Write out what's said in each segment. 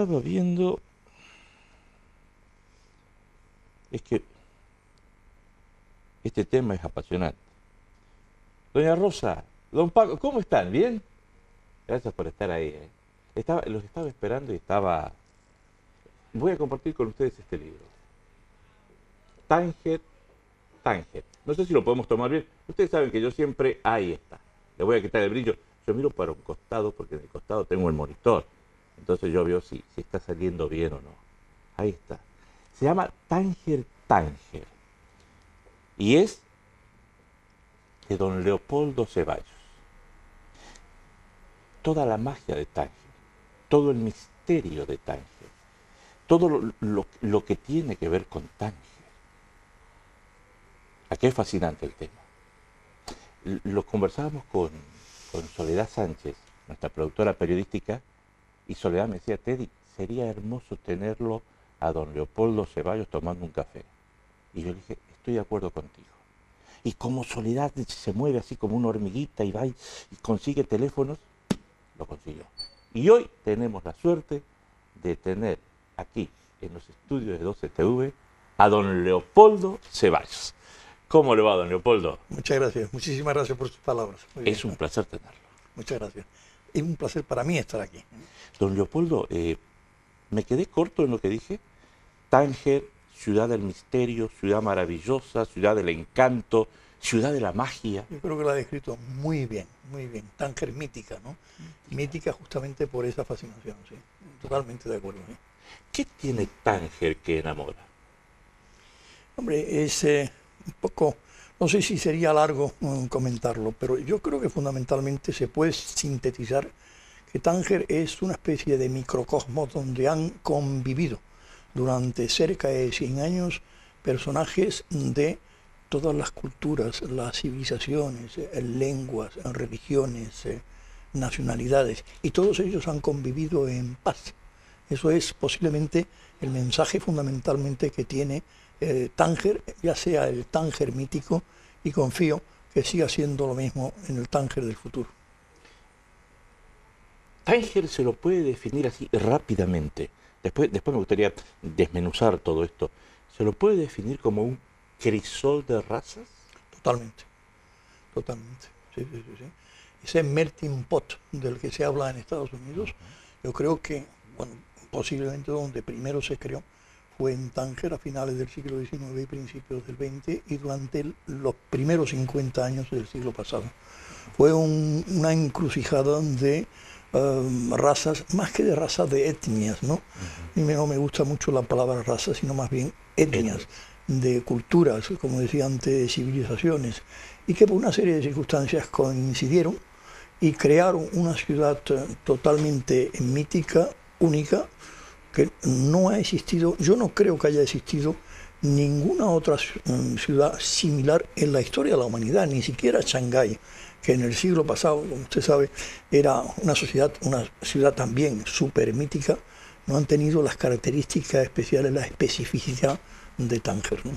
estaba viendo, es que este tema es apasionante. Doña Rosa, don Paco, ¿cómo están? ¿Bien? Gracias por estar ahí. Los estaba esperando y estaba... Voy a compartir con ustedes este libro. Tánger. No sé si lo podemos tomar bien. Ustedes saben que yo siempre... Ahí está. Le voy a quitar el brillo. Yo miro para un costado porque en el costado tengo el monitor. Entonces yo veo si está saliendo bien o no. Ahí está. Se llama Tánger. Y es de don Leopoldo Ceballos. Toda la magia de Tánger, todo el misterio de Tánger, todo lo que tiene que ver con Tánger. Aquí es fascinante el tema. Lo conversábamos con Soledad Sánchez, nuestra productora periodística, y Soledad me decía, Teddy, sería hermoso tenerlo a don Leopoldo Ceballos tomando un café. Y yo le dije, estoy de acuerdo contigo. Y como Soledad se mueve así como una hormiguita y va y consigue teléfonos, lo consiguió. Y hoy tenemos la suerte de tener aquí, en los estudios de 12TV, a don Leopoldo Ceballos. ¿Cómo le va, don Leopoldo? Muchas gracias, muchísimas gracias por sus palabras. Es un placer tenerlo. Muchas gracias. Es un placer para mí estar aquí. Don Leopoldo, me quedé corto en lo que dije. Tánger, ciudad del misterio, ciudad maravillosa, ciudad del encanto, ciudad de la magia. Yo creo que lo ha descrito muy bien, muy bien. Tánger mítica, ¿no? Mítica justamente por esa fascinación, sí. Totalmente de acuerdo. ¿Sí? ¿Qué tiene Tánger que enamora? Hombre, es un poco, no sé si sería largo comentarlo, pero yo creo que fundamentalmente se puede sintetizar que Tánger es una especie de microcosmos donde han convivido durante cerca de 100 años personajes de todas las culturas, las civilizaciones, lenguas, religiones, nacionalidades, y todos ellos han convivido en paz. Eso es posiblemente el mensaje fundamentalmente que tiene Tánger, ya sea el Tánger mítico, y confío que siga siendo lo mismo en el Tánger del futuro. Tánger se lo puede definir así rápidamente. Después me gustaría desmenuzar todo esto. ¿Se lo puede definir como un crisol de razas? Totalmente, totalmente. Sí. Ese melting pot del que se habla en Estados Unidos, yo creo que, bueno, posiblemente donde primero se creó fue en Tánger a finales del siglo XIX y principios del XX y durante los primeros 50 años del siglo pasado. Fue una encrucijada de razas, más que de razas, de etnias, ¿no? A mí no me gusta mucho la palabra raza, sino más bien etnias, de culturas, como decía antes, de civilizaciones, y que por una serie de circunstancias coincidieron y crearon una ciudad totalmente mítica, única, que no ha existido, yo no creo que haya existido ninguna otra ciudad similar en la historia de la humanidad, ni siquiera Shanghái, que en el siglo pasado, como usted sabe, era una ciudad también súper mítica, no han tenido las características especiales, la especificidad de Tánger, ¿no?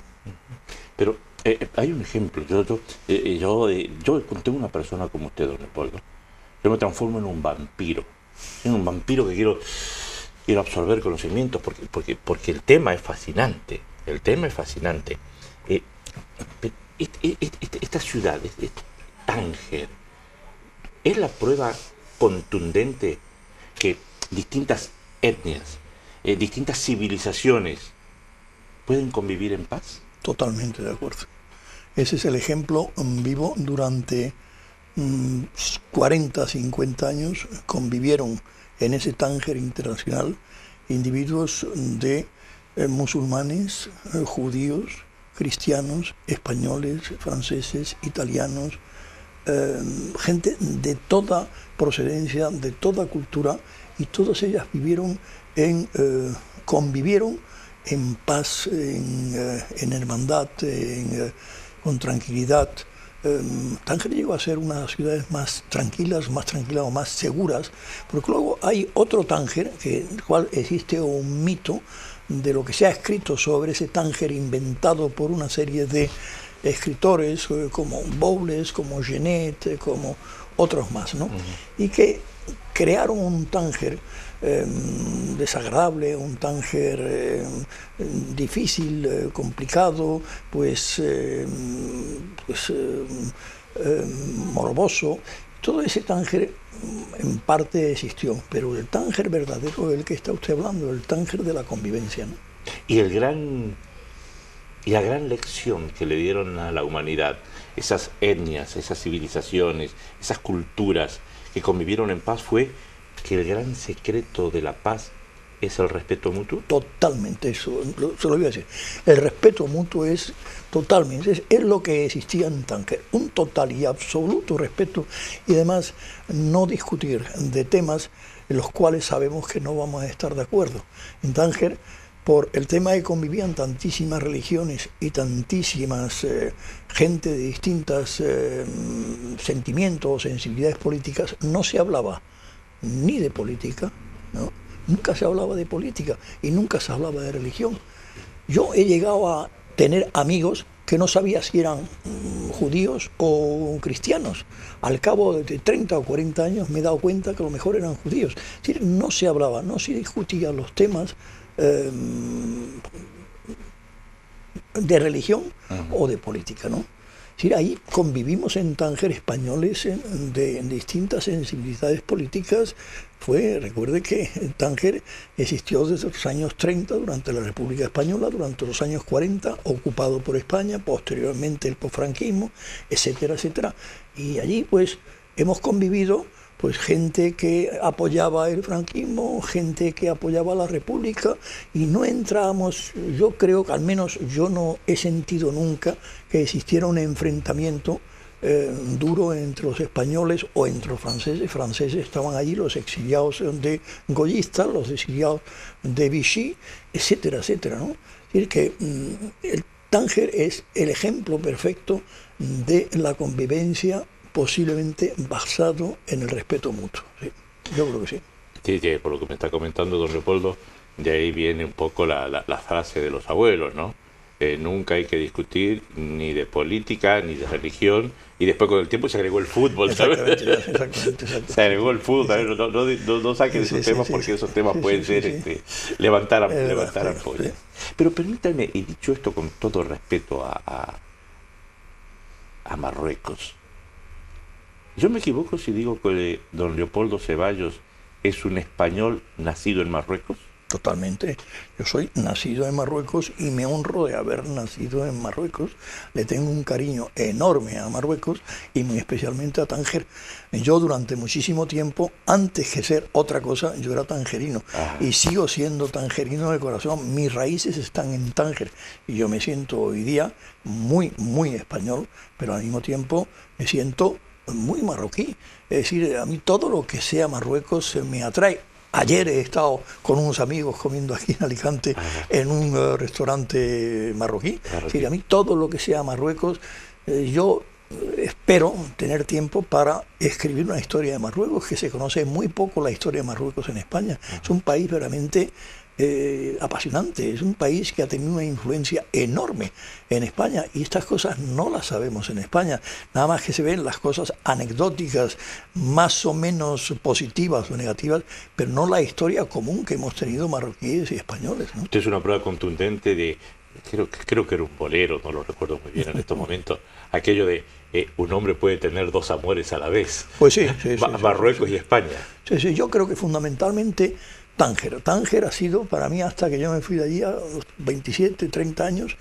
Pero hay un ejemplo. Yo tengo una persona como usted, don Leopoldo. Yo me transformo en un vampiro. En un vampiro que quiero absorber conocimientos porque el tema es fascinante. El tema es fascinante. Esta ciudad, Tánger, es la prueba contundente que distintas etnias, distintas civilizaciones pueden convivir en paz. Totalmente de acuerdo. Ese es el ejemplo vivo. Durante 40, 50 años convivieron en ese Tánger internacional individuos de musulmanes, judíos, cristianos, españoles, franceses, italianos, gente de toda procedencia, de toda cultura, y todas ellas convivieron en paz, en hermandad, con tranquilidad. Tánger llegó a ser una de las ciudades más tranquilas o más seguras, porque luego hay otro Tánger, el cual existe un mito de lo que se ha escrito sobre ese Tánger inventado por una serie de escritores como Bowles, como Genet, como otros más, ¿no? Y que crearon un Tánger desagradable, un Tánger difícil, complicado, morboso. Todo ese Tánger en parte existió, pero el Tánger verdadero del que está usted hablando, el Tánger de la convivencia, ¿no? Y la gran lección que le dieron a la humanidad, esas etnias, esas civilizaciones, esas culturas que convivieron en paz, fue que el gran secreto de la paz es el respeto mutuo. Totalmente, eso se lo iba a decir. El respeto mutuo es totalmente, es lo que existía en Tánger, un total y absoluto respeto, y además no discutir de temas en los cuales sabemos que no vamos a estar de acuerdo. En Tánger, por el tema de que convivían tantísimas religiones y tantísimas gente de distintos sentimientos o sensibilidades políticas, no se hablaba ni de política, ¿no? Nunca se hablaba de política y nunca se hablaba de religión. Yo he llegado a tener amigos que no sabía si eran judíos o cristianos. Al cabo de 30 o 40 años me he dado cuenta que a lo mejor eran judíos. Es decir, no se hablaba, no se discutían los temas de religión o de política, ¿no? Es decir, ahí convivimos en Tánger españoles de distintas sensibilidades políticas. Recuerde que Tánger existió desde los años 30 durante la República Española, durante los años 40 ocupado por España, posteriormente el posfranquismo, etcétera, etcétera. Y allí pues hemos convivido gente que apoyaba el franquismo, gente que apoyaba la República, y no entrábamos, yo creo que al menos yo no he sentido nunca que existiera un enfrentamiento duro entre los españoles o entre los franceses. Franceses estaban allí, los exiliados de Goyista, los exiliados de Vichy, etcétera, etcétera, ¿no? Es decir, que el Tánger es el ejemplo perfecto de la convivencia posiblemente basado en el respeto mutuo. ¿Sí? Yo creo que sí. Sí, por lo que me está comentando don Leopoldo, de ahí viene un poco la frase de los abuelos, ¿no? Nunca hay que discutir ni de política ni de religión, y después con el tiempo se agregó el fútbol, ¿sabes? Exactamente. Se agregó el fútbol, ¿sabes? No saquen esos temas porque esos temas pueden ser levantar ampollas. Pero permítanme, y dicho esto con todo respeto a Marruecos, ¿yo me equivoco si digo que don Leopoldo Ceballos es un español nacido en Marruecos? Totalmente. Yo soy nacido en Marruecos y me honro de haber nacido en Marruecos. Le tengo un cariño enorme a Marruecos y muy especialmente a Tánger. Yo durante muchísimo tiempo, antes que ser otra cosa, yo era tangerino. Y sigo siendo tangerino de corazón. Mis raíces están en Tánger y yo me siento hoy día muy, muy español, pero al mismo tiempo me siento muy marroquí. Es decir, a mí todo lo que sea Marruecos me atrae. Ayer he estado con unos amigos comiendo aquí en Alicante en un restaurante marroquí. Es decir, a mí todo lo que sea Marruecos, yo espero tener tiempo para escribir una historia de Marruecos, que se conoce muy poco la historia de Marruecos en España. Es un país verdaderamente apasionante, es un país que ha tenido una influencia enorme en España, y estas cosas no las sabemos en España, nada más que se ven las cosas anecdóticas, más o menos positivas o negativas, pero no la historia común que hemos tenido marroquíes y españoles, ¿no? Usted es una prueba contundente de, creo que era un bolero, no lo recuerdo muy bien en estos momentos, aquello de un hombre puede tener dos amores a la vez. Pues sí, Marruecos y España. Sí, yo creo que fundamentalmente Tánger ha sido para mí, hasta que yo me fui de allí a los 27, 30 años,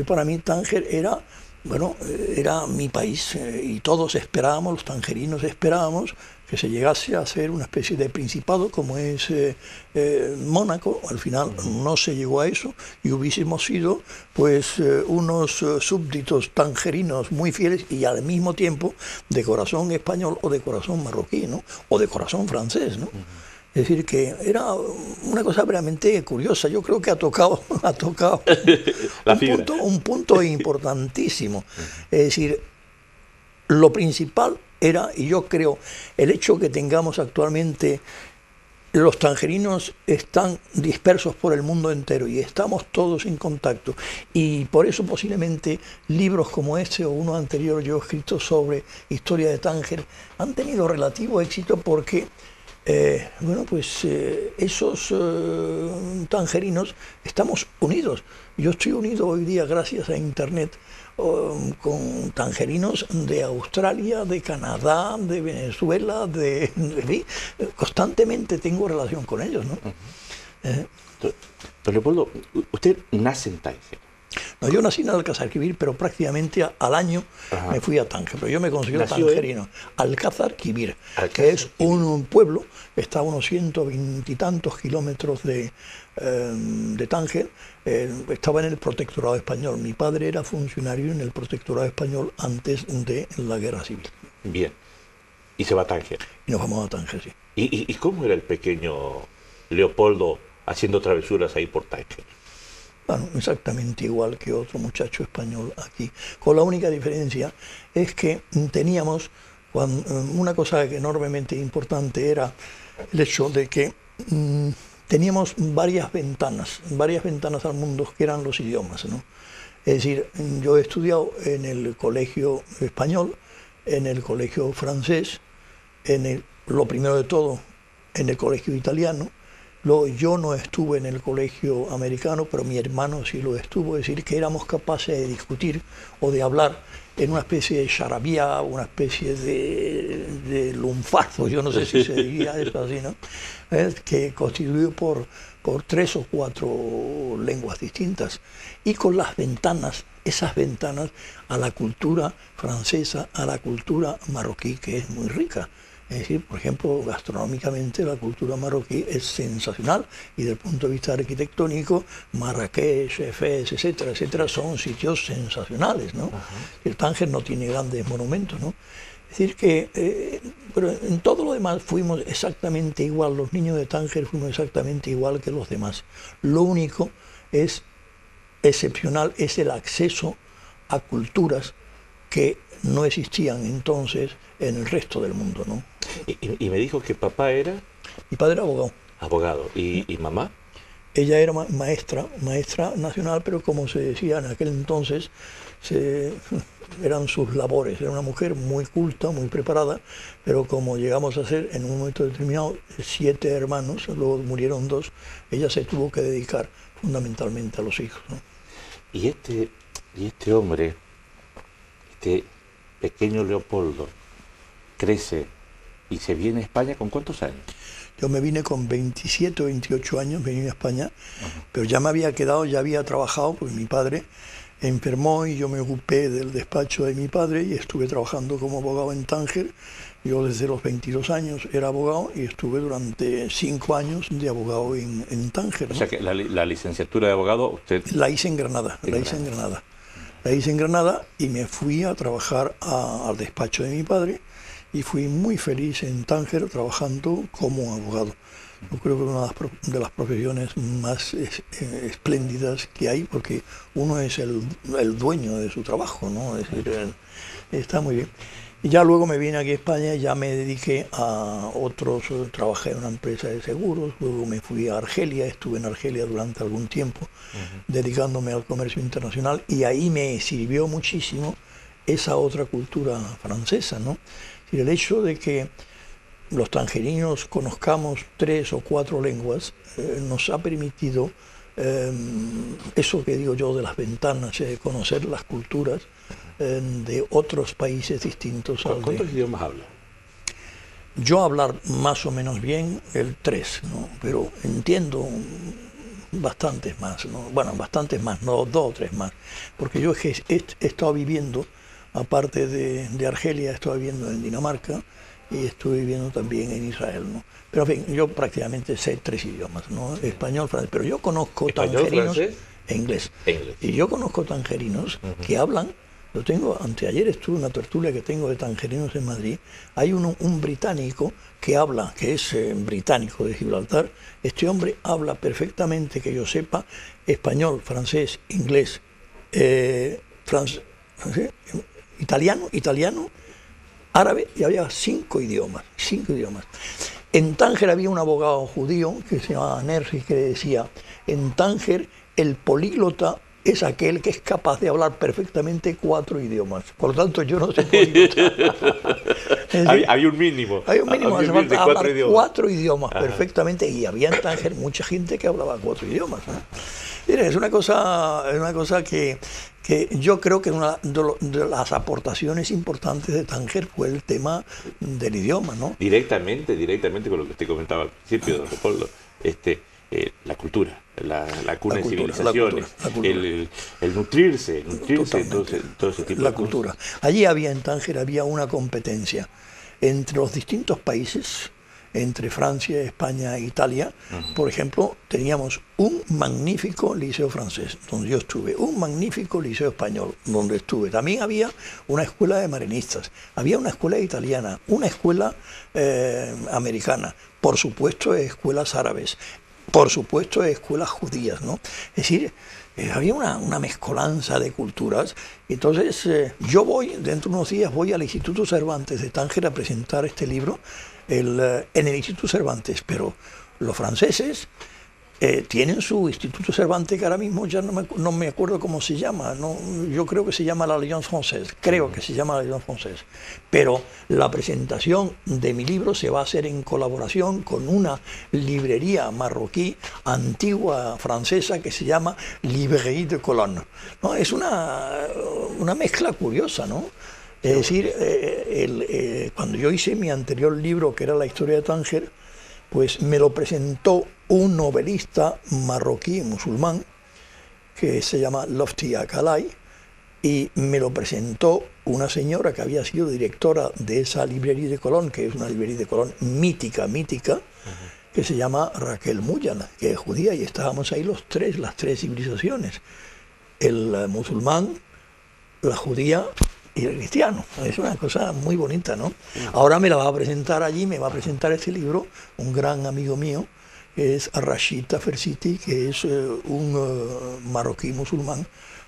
para mí Tánger era mi país, y todos esperábamos, los tangerinos esperábamos que se llegase a hacer una especie de principado como es Mónaco. Al final no se llegó a eso y hubiésemos sido unos súbditos tangerinos muy fieles y al mismo tiempo de corazón español o de corazón marroquí, ¿no? O de corazón francés, ¿no? Es decir, que era una cosa realmente curiosa. Yo creo que ha tocado un punto importantísimo. Es decir, lo principal era, y yo creo, el hecho que tengamos actualmente, los tangerinos están dispersos por el mundo entero y estamos todos en contacto. Y por eso posiblemente libros como este o uno anterior yo he escrito sobre historia de Tánger han tenido relativo éxito, porque Bueno, pues esos tangerinos estamos unidos. Yo estoy unido hoy día gracias a Internet con tangerinos de Australia, de Canadá, de Venezuela, en fin, constantemente tengo relación con ellos, ¿no? Don Leopoldo, usted nace en Tánger. No, yo nací en Alcázar-Quibir, pero prácticamente al año me fui a Tánger. Pero yo me considero tangerino. Alcázar-Quibir, que es un pueblo que está a unos 120 y tantos kilómetros de Tánger. Estaba en el protectorado español. Mi padre era funcionario en el protectorado español antes de la guerra civil. Bien. ¿Y se va a Tánger? Y nos vamos a Tánger, sí. ¿Y cómo era el pequeño Leopoldo haciendo travesuras ahí por Tánger? Bueno, exactamente igual que otro muchacho español aquí, con la única diferencia es que teníamos una cosa enormemente importante, era el hecho de que teníamos varias ventanas al mundo que eran los idiomas, ¿no? Es decir, yo he estudiado en el colegio español, en el colegio francés, lo primero de todo, en el colegio italiano. Luego, yo no estuve en el colegio americano, pero mi hermano sí lo estuvo, es decir, que éramos capaces de discutir o de hablar en una especie de charabía, una especie de lunfardo, yo no sé si se diría eso así, ¿no? Que constituido por 3 o 4 lenguas distintas, y con las ventanas, esas ventanas a la cultura francesa, a la cultura marroquí, que es muy rica. Es decir, por ejemplo, gastronómicamente la marroquí es sensacional y desde el punto de vista arquitectónico, Marrakech, Fez, etcétera, etcétera, son sitios sensacionales, ¿no? El Tánger no tiene grandes monumentos, ¿no? Es decir que, pero en todo lo demás fuimos exactamente igual, los niños de Tánger fuimos exactamente igual que los demás. Lo único es excepcional es el acceso a culturas que no existían entonces en el resto del mundo, ¿no? Y me dijo que papá era... Mi padre era abogado. Abogado. ¿Y mamá? Ella era maestra nacional, pero como se decía en aquel entonces, eran sus labores. Era una mujer muy culta, muy preparada, pero como llegamos a ser en un momento determinado 7 hermanos, luego murieron 2, ella se tuvo que dedicar fundamentalmente a los hijos, ¿no? Y este hombre, este pequeño Leopoldo, crece y se viene a España ¿con cuántos años? Yo me vine con 27 o 28 años, me vine a España, pero ya me había quedado, ya había trabajado, porque mi padre enfermó y yo me ocupé del despacho de mi padre y estuve trabajando como abogado en Tánger. Yo desde los 22 años era abogado y estuve durante 5 años de abogado en Tánger, ¿no? O sea que la licenciatura de abogado usted... La hice en Granada, La hice en Granada y me fui a trabajar al despacho de mi padre y fui muy feliz en Tánger trabajando como abogado. Yo creo que es una de las profesiones más espléndidas que hay, porque uno es el dueño de su trabajo, ¿no? Es decir, está muy bien. Y ya luego me vine aquí a España y ya me dediqué a otros, trabajé en una empresa de seguros, luego me fui a Argelia, estuve en Argelia durante algún tiempo, dedicándome al comercio internacional, y ahí me sirvió muchísimo esa otra cultura francesa, ¿no? Y el hecho de que los tangerinos conozcamos 3 o 4 lenguas nos ha permitido eso que digo yo de las ventanas, conocer las culturas de otros países distintos. ¿Cuántos idiomas habla? Yo hablar más o menos bien el 3, ¿no? Pero entiendo bastantes más, ¿no? Bueno, bastantes más, no 2 o 3 más, porque yo he estado viviendo, aparte de Argelia, he estado viviendo en Dinamarca y estuve viviendo también en Israel, ¿no? Pero en fin, yo prácticamente sé 3 idiomas, ¿no? Español, francés, pero yo conozco tangerinos e inglés. Y yo conozco tangerinos que hablan. Yo tengo, anteayer estuve en una tertulia que tengo de tangerinos en Madrid. Hay un británico que habla, que es británico de Gibraltar. Este hombre habla perfectamente, que yo sepa, español, francés, inglés, italiano, árabe, y había 5 idiomas. En Tánger había un abogado judío que se llamaba Nerri, que decía: en Tánger el políglota es aquel que es capaz de hablar perfectamente 4 idiomas. Por lo tanto, yo no soy políglota. Hay un mínimo. Hay un mínimo, hace falta hablar 4 idiomas Ajá. perfectamente, y había en Tánger mucha gente que hablaba 4 idiomas, ¿no? Mira, es una cosa que yo creo que una de las aportaciones importantes de Tánger fue el tema del idioma, ¿no? Directamente con lo que usted comentaba al principio, don Leopoldo, la cultura, la cuna de civilizaciones, el nutrirse todo ese tipo la de cultura. cosas. Allí en Tánger había una competencia entre los distintos países, entre Francia, España e Italia. Por ejemplo, teníamos un magnífico liceo francés, donde yo estuve, un magnífico liceo español, donde estuve. También había una escuela de marinistas, había una escuela italiana, una escuela americana, por supuesto escuelas árabes, por supuesto escuelas judías, ¿no? Es decir, había una mezcolanza de culturas. Entonces, yo dentro de unos días voy al Instituto Cervantes de Tánger a presentar este libro en el Instituto Cervantes, pero los franceses tienen su Instituto Cervantes, que ahora mismo ya no me acuerdo cómo se llama, ¿no? Yo creo que se llama la Alliance Française, creo que se llama la Alliance Française, pero la presentación de mi libro se va a hacer en colaboración con una librería marroquí antigua francesa que se llama Librairie de Cologne, ¿no? Es una mezcla curiosa, ¿no? Es decir, cuando yo hice mi anterior libro, que era la historia de Tánger, pues me lo presentó un novelista marroquí musulmán que se llama Lofti Akalay, y me lo presentó una señora que había sido directora de esa librería de Colón, que es una librería de Colón mítica, que se llama Raquel Muyan, que es judía, y estábamos ahí las tres civilizaciones, el musulmán, la judía y el cristiano. Es una cosa muy bonita, ¿no? Ahora me la va a presentar allí, me va a presentar este libro un gran amigo mío, que es Rashid Tafersiti, que es un marroquí musulmán,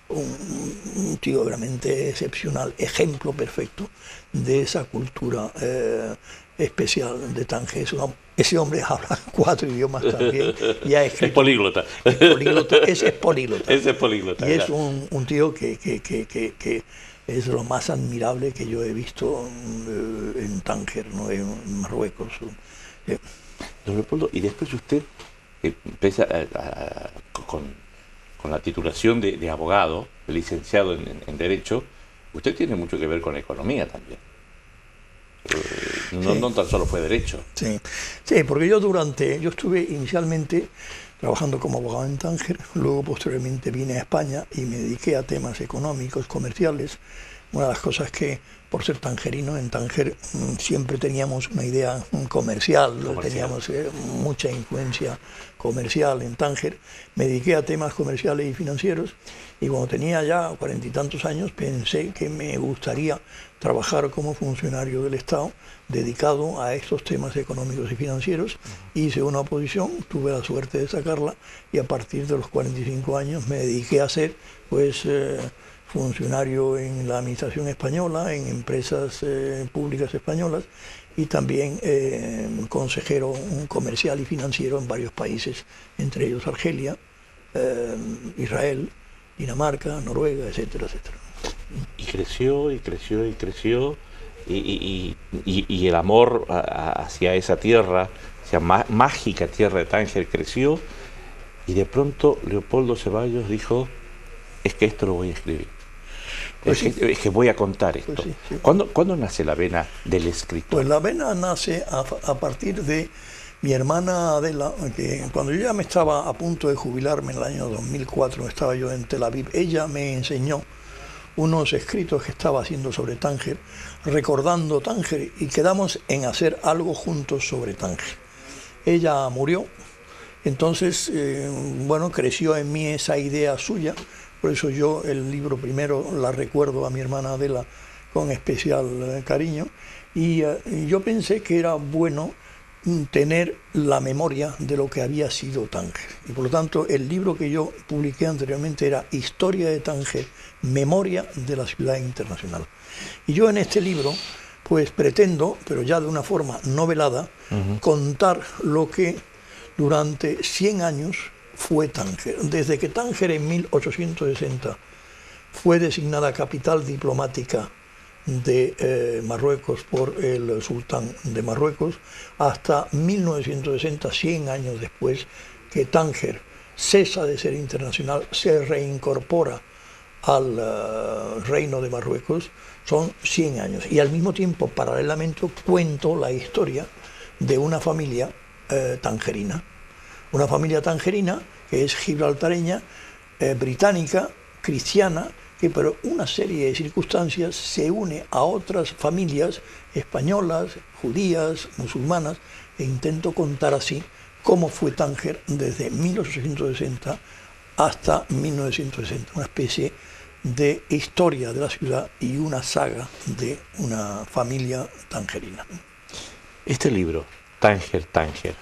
un tío realmente excepcional, ejemplo perfecto de esa cultura especial de Tánger. Ese hombre habla 4 idiomas también y ha escrito. Es políglota. Ese es políglota. Ese es políglota. Y es un tío que es lo más admirable que yo he visto en Tánger, ¿no? En Marruecos. Don Leopoldo, y después usted empieza con la titulación de abogado, de licenciado en Derecho. Usted tiene mucho que ver con economía también. No tan solo fue Derecho. Sí, porque yo estuve inicialmente trabajando como abogado en Tánger, luego posteriormente vine a España y me dediqué a temas económicos, comerciales. Una de las cosas que, por ser tangerino, en Tánger siempre teníamos una idea comercial. Teníamos mucha influencia comercial en Tánger. Me dediqué a temas comerciales y financieros, y cuando tenía ya 40 y tantos años pensé que me gustaría trabajar como funcionario del Estado dedicado a estos temas económicos y financieros. Hice una oposición, tuve la suerte de sacarla, y a partir de los 45 años me dediqué a ser funcionario en la administración española, en empresas públicas españolas, y también consejero comercial y financiero en varios países, entre ellos Argelia, Israel, Dinamarca, Noruega, etcétera, etcétera. Y creció, y el amor hacia esa tierra, hacia mágica tierra de Tánger, creció, y de pronto Leopoldo Ceballos dijo: es que esto lo voy a escribir. Pues es que voy a contar esto. Pues sí. ¿Cuándo nace la vena del escritor? Pues la vena nace a partir de mi hermana Adela, que cuando yo ya me estaba a punto de jubilarme en el año 2004, estaba yo en Tel Aviv, ella me enseñó unos escritos que estaba haciendo sobre Tánger, recordando Tánger, y quedamos en hacer algo juntos sobre Tánger. Ella murió, entonces, creció en mí esa idea suya. Por eso yo el libro primero la recuerdo a mi hermana Adela con especial cariño, y yo pensé que era bueno tener la memoria de lo que había sido Tánger. Y por lo tanto el libro que yo publiqué anteriormente era Historia de Tánger, Memoria de la Ciudad Internacional. Y yo en este libro pues pretendo, pero ya de una forma novelada, contar lo que durante 100 años fue Tánger. Desde que Tánger en 1860 fue designada capital diplomática de Marruecos por el sultán de Marruecos, hasta 1960, 100 años después, que Tánger cesa de ser internacional, se reincorpora al reino de Marruecos, son 100 años. Y al mismo tiempo, paralelamente, cuento la historia de una familia tangerina. Una familia tangerina que es gibraltareña, británica, cristiana, que por una serie de circunstancias se une a otras familias españolas, judías, musulmanas, e intento contar así cómo fue Tánger desde 1860 hasta 1960, una especie de historia de la ciudad y una saga de una familia tangerina. Este libro, Tánger, Tánger,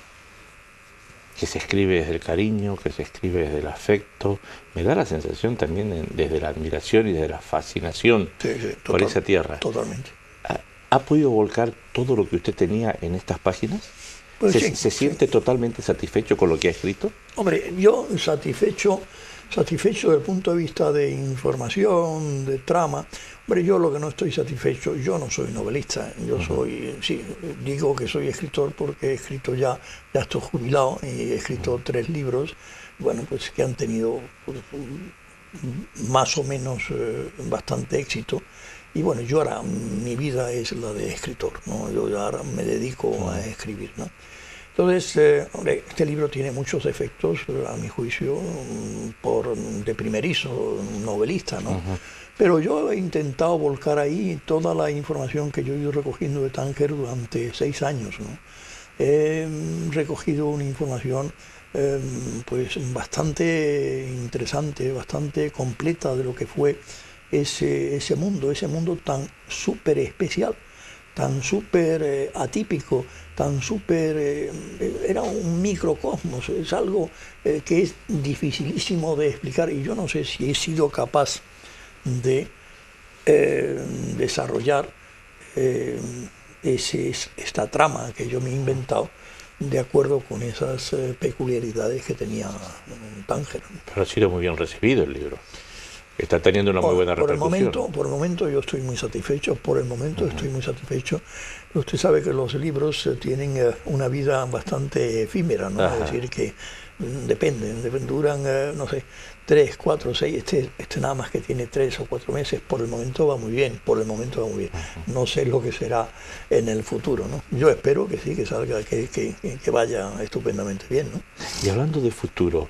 que se escribe desde el cariño, que se escribe desde el afecto, me da la sensación también desde la admiración y desde la fascinación por esa tierra. Totalmente. ¿Ha podido volcar todo lo que usted tenía en estas páginas? Pues ¿Se siente totalmente satisfecho con lo que ha escrito? Hombre, yo satisfecho desde el punto de vista de información, de trama. Hombre, yo lo que no estoy satisfecho, yo no soy novelista, yo soy, sí, digo que soy escritor porque he escrito ya estoy jubilado y he escrito 3 libros, bueno, pues que han tenido pues, más o menos bastante éxito. Y bueno, yo ahora, mi vida es la de escritor, ¿no? Yo ahora me dedico a escribir, ¿no? Entonces, hombre, este libro tiene muchos efectos, a mi juicio, de primerizo novelista, ¿no? Pero yo he intentado volcar ahí toda la información que yo he ido recogiendo de Tánger durante 6 años, ¿no? He recogido una información pues bastante interesante, bastante completa de lo que fue ese mundo tan súper especial, tan súper atípico, tan súper... era un microcosmos, es algo que es dificilísimo de explicar y yo no sé si he sido capaz de desarrollar esta trama que yo me he inventado de acuerdo con esas peculiaridades que tenía Tánger. Pero ha sido muy bien recibido el libro. Está teniendo una muy buena repercusión. Por el momento yo estoy muy satisfecho, estoy muy satisfecho. Usted sabe que los libros tienen una vida bastante efímera, ¿no? Es decir, que duran, no sé, 3, 4, 6, este nada más que tiene 3 o 4 meses, por el momento va muy bien, No sé lo que será en el futuro, ¿no? Yo espero que sí, que salga, que vaya estupendamente bien, ¿no? Y hablando de futuro,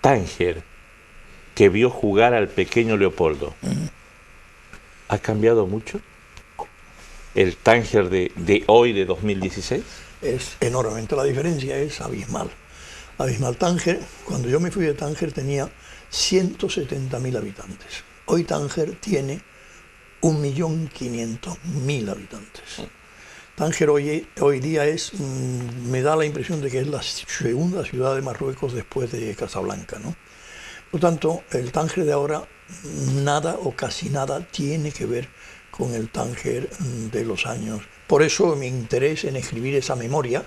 Tánger, que vio jugar al pequeño Leopoldo, ¿ha cambiado mucho el Tánger de hoy, de 2016? Es enormemente, la diferencia es abismal. Tánger, cuando yo me fui de Tánger tenía 170.000 habitantes. Hoy Tánger tiene 1.500.000 habitantes. Tánger hoy día me da la impresión de que es la segunda ciudad de Marruecos después de Casablanca, ¿no? Por tanto, el Tánger de ahora nada o casi nada tiene que ver con el Tánger de los años. Por eso mi interés en escribir esa memoria,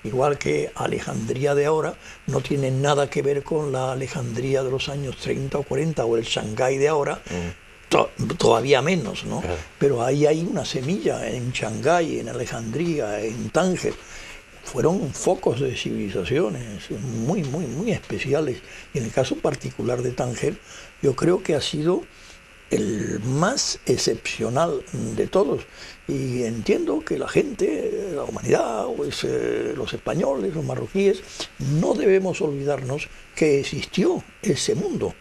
igual que Alejandría de ahora, no tiene nada que ver con la Alejandría de los años 30 o 40 o el Shanghái de ahora, todavía menos, ¿no? Pero ahí hay una semilla en Shanghái, en Alejandría, en Tánger. Fueron focos de civilizaciones muy, muy, muy especiales. Y en el caso particular de Tánger, yo creo que ha sido el más excepcional de todos. Y entiendo que la gente, la humanidad, pues, los españoles, los marroquíes, no debemos olvidarnos que existió ese mundo.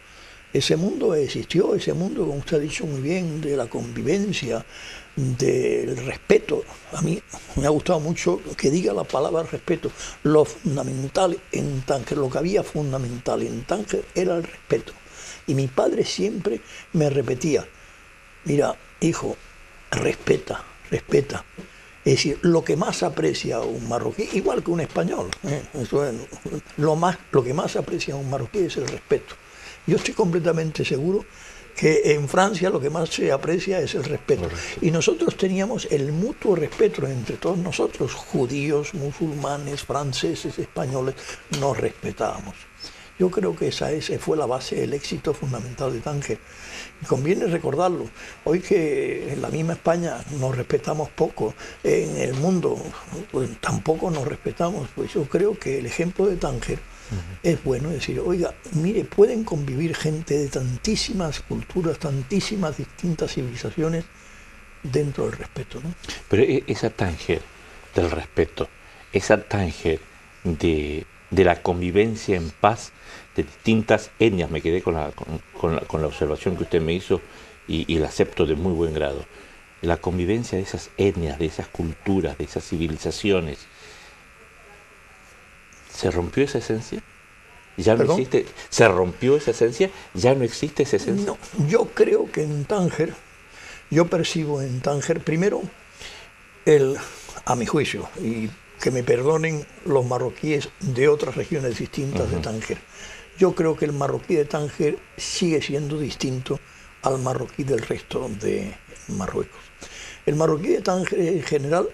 Ese mundo existió, ese mundo, como usted ha dicho muy bien, de la convivencia, del respeto. A mí me ha gustado mucho que diga la palabra respeto. Lo fundamental en Tánger, lo que había fundamental en Tánger era el respeto. Y mi padre siempre me repetía, mira, hijo, respeta. Es decir, lo que más aprecia un marroquí, igual que un español, lo que más aprecia un marroquí es el respeto. Yo estoy completamente seguro que en Francia lo que más se aprecia es el respeto. Y nosotros teníamos el mutuo respeto entre todos nosotros, judíos, musulmanes, franceses, españoles, nos respetábamos. Yo creo que esa fue la base del éxito fundamental de Tánger. Y conviene recordarlo. Hoy que en la misma España nos respetamos poco, en el mundo pues, tampoco nos respetamos, pues yo creo que el ejemplo de Tánger es bueno decir, oiga, mire, pueden convivir gente de tantísimas culturas, tantísimas distintas civilizaciones dentro del respeto, ¿no? Pero esa Tánger del respeto, esa Tánger de la convivencia en paz de distintas etnias, me quedé con la observación que usted me hizo y la acepto de muy buen grado, la convivencia de esas etnias, de esas culturas, de esas civilizaciones. ¿Se rompió esa esencia? ¿Ya no existe? ¿Se rompió esa esencia? ¿Ya no existe esa esencia? No, yo creo que en Tánger, yo percibo en Tánger, primero, a mi juicio, y que me perdonen los marroquíes de otras regiones distintas de Tánger, yo creo que el marroquí de Tánger sigue siendo distinto al marroquí del resto de Marruecos. El marroquí de Tánger en general,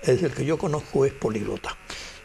es el que yo conozco, es políglota.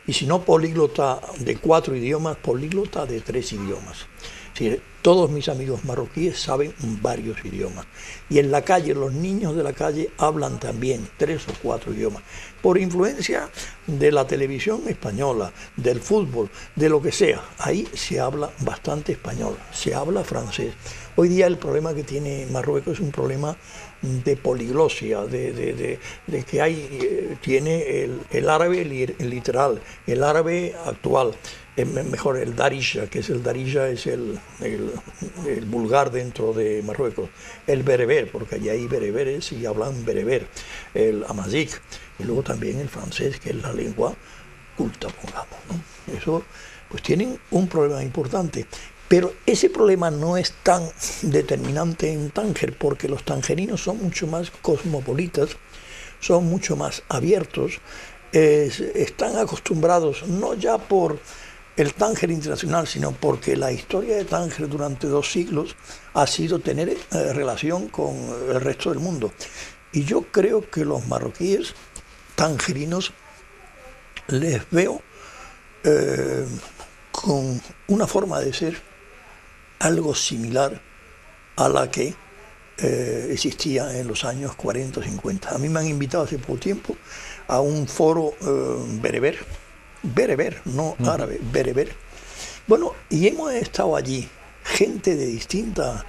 Y si no políglota de 4 idiomas, políglota de 3 idiomas. Sí, todos mis amigos marroquíes saben varios idiomas. Y en la calle, los niños de la calle hablan también 3 o 4 idiomas. Por influencia de la televisión española, del fútbol, de lo que sea. Ahí se habla bastante español, se habla francés. Hoy día el problema que tiene Marruecos es un problema de poliglosia, de que tiene el árabe literal, el árabe actual, mejor el Darija, que es el vulgar dentro de Marruecos, el bereber, porque allí hay bereberes y hablan bereber, el amazic, y luego también el francés, que es la lengua culta, pongamos, ¿no? Eso, pues tienen un problema importante. Pero ese problema no es tan determinante en Tánger, porque los tangerinos son mucho más cosmopolitas, son mucho más abiertos, están acostumbrados, no ya por el Tánger internacional, sino porque la historia de Tánger durante 2 siglos ha sido tener relación con el resto del mundo. Y yo creo que los marroquíes tangerinos les veo con una forma de ser algo similar a la que existía en los años 40 o 50. A mí me han invitado hace poco tiempo a un foro bereber, no árabe, bereber. Bueno, y hemos estado allí, gente de distintas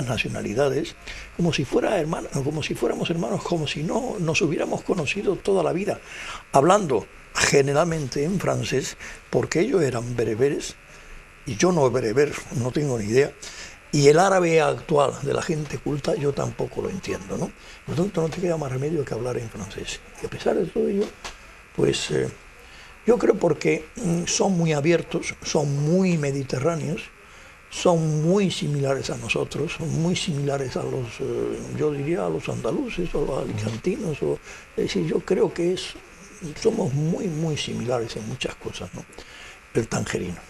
nacionalidades, como si fuéramos hermanos, como si no nos hubiéramos conocido toda la vida, hablando generalmente en francés, porque ellos eran bereberes, y yo no bereber, no tengo ni idea, y el árabe actual de la gente culta yo tampoco lo entiendo, ¿no? Por lo tanto no te queda más remedio que hablar en francés. Y a pesar de todo ello, pues yo creo porque son muy abiertos, son muy mediterráneos, son muy similares a nosotros, son muy similares a los, yo diría, a los andaluces o a los alicantinos, es decir, yo creo que somos muy, muy similares en muchas cosas, ¿no? El tangerino.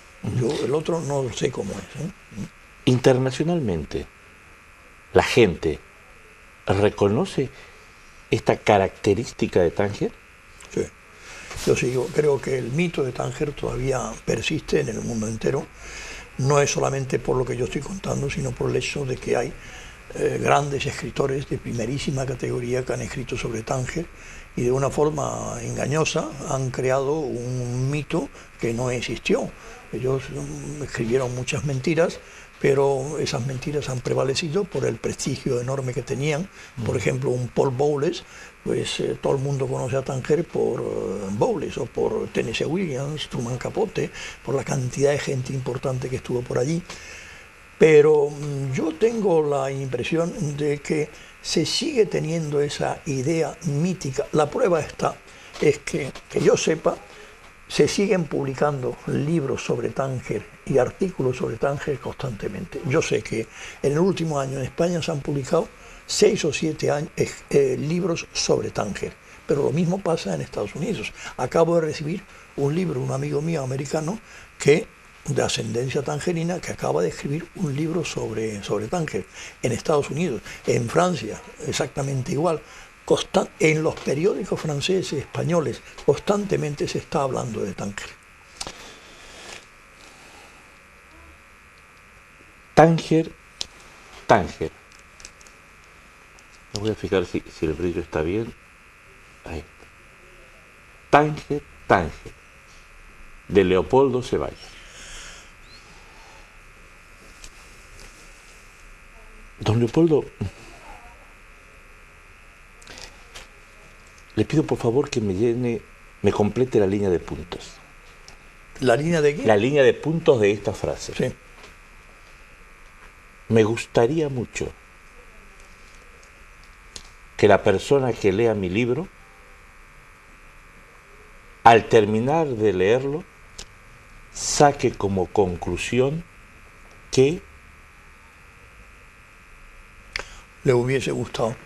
Yo el otro no sé cómo es, ¿eh? Internacionalmente, ¿la gente reconoce esta característica de Tánger? Sí. Yo creo que el mito de Tánger todavía persiste en el mundo entero. No es solamente por lo que yo estoy contando, sino por el hecho de que hay grandes escritores de primerísima categoría que han escrito sobre Tánger y de una forma engañosa han creado un mito que no existió. Ellos escribieron muchas mentiras, pero esas mentiras han prevalecido por el prestigio enorme que tenían. Por ejemplo, un Paul Bowles, pues todo el mundo conoce a Tánger por Bowles o por Tennessee Williams, Truman Capote, por la cantidad de gente importante que estuvo por allí. Pero yo tengo la impresión de que se sigue teniendo esa idea mítica. La prueba es que yo sepa, se siguen publicando libros sobre Tánger y artículos sobre Tánger constantemente. Yo sé que en el último año en España se han publicado 6 o 7 libros sobre Tánger, pero lo mismo pasa en Estados Unidos. Acabo de recibir un libro, un amigo mío americano, que de ascendencia tangerina que acaba de escribir un libro sobre Tánger en Estados Unidos, en Francia, exactamente igual. En los periódicos franceses y españoles constantemente se está hablando de Tánger. Tánger. Me voy a fijar si el brillo está bien. Ahí está. Tánger, de Leopoldo Ceballos. Don Leopoldo, le pido por favor que me complete la línea de puntos. ¿La línea de qué? La línea de puntos de esta frase. Sí. Me gustaría mucho que la persona que lea mi libro, al terminar de leerlo, saque como conclusión que le hubiese gustado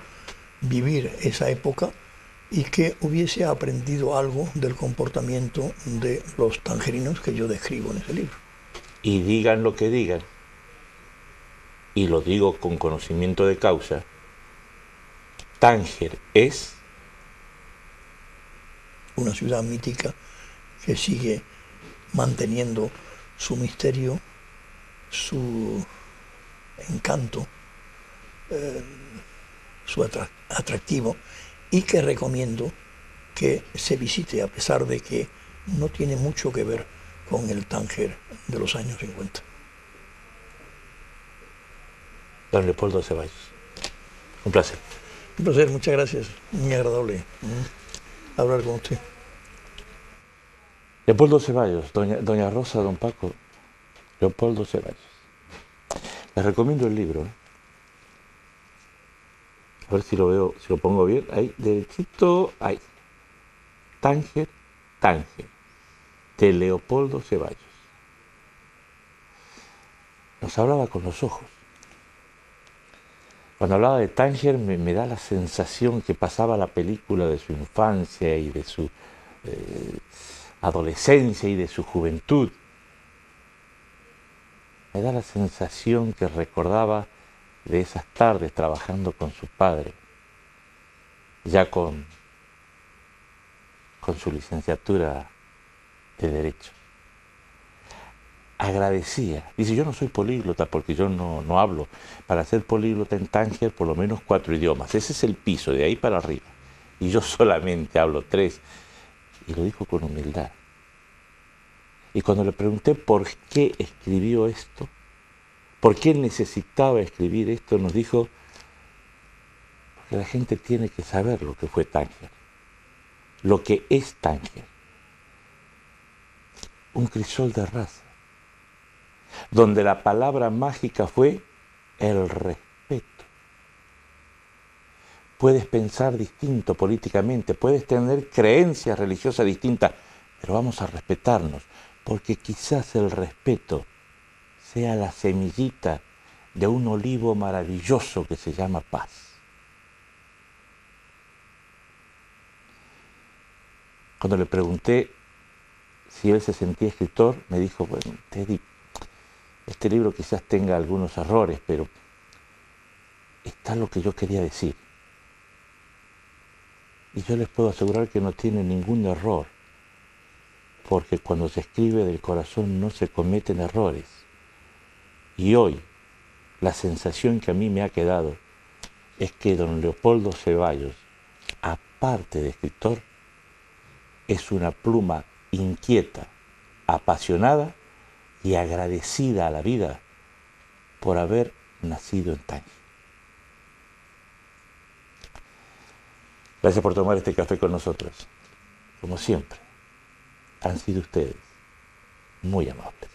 vivir esa época y que hubiese aprendido algo del comportamiento de los tangerinos que yo describo en ese libro. Y digan lo que digan, y lo digo con conocimiento de causa, Tánger es una ciudad mítica que sigue manteniendo su misterio, su encanto, su atractivo, y que recomiendo que se visite, a pesar de que no tiene mucho que ver con el Tánger de los años 50. Don Leopoldo Ceballos. Un placer. Un placer, muchas gracias. Muy agradable hablar con usted. Leopoldo Ceballos, doña Rosa, don Paco, Leopoldo Ceballos. Les recomiendo el libro. A ver si lo veo, si lo pongo bien. Ahí, derechito, ahí. Tánger, de Leopoldo Ceballos. Nos hablaba con los ojos. Cuando hablaba de Tánger me da la sensación que pasaba la película de su infancia y de su adolescencia y de su juventud. Me da la sensación que recordaba de esas tardes trabajando con su padre, ya con su licenciatura de Derecho. Agradecía. Dice, yo no soy políglota porque yo no hablo. Para ser políglota en Tánger, por lo menos 4 idiomas. Ese es el piso, de ahí para arriba. Y yo solamente hablo 3. Y lo dijo con humildad. Y cuando le pregunté por qué escribió esto, por qué necesitaba escribir esto, nos dijo, porque la gente tiene que saber lo que fue Tánger, lo que es Tánger. Un crisol de raza, donde la palabra mágica fue el respeto. Puedes pensar distinto políticamente, puedes tener creencias religiosas distintas, pero vamos a respetarnos, porque quizás el respeto sea la semillita de un olivo maravilloso que se llama paz. Cuando le pregunté si él se sentía escritor, me dijo, bueno, Teddy, este libro quizás tenga algunos errores, pero está lo que yo quería decir. Y yo les puedo asegurar que no tiene ningún error, porque cuando se escribe del corazón no se cometen errores. Y hoy, la sensación que a mí me ha quedado es que don Leopoldo Ceballos, aparte de escritor, es una pluma inquieta, apasionada y agradecida a la vida por haber nacido en Tánger. Gracias por tomar este café con nosotros. Como siempre, han sido ustedes muy amables.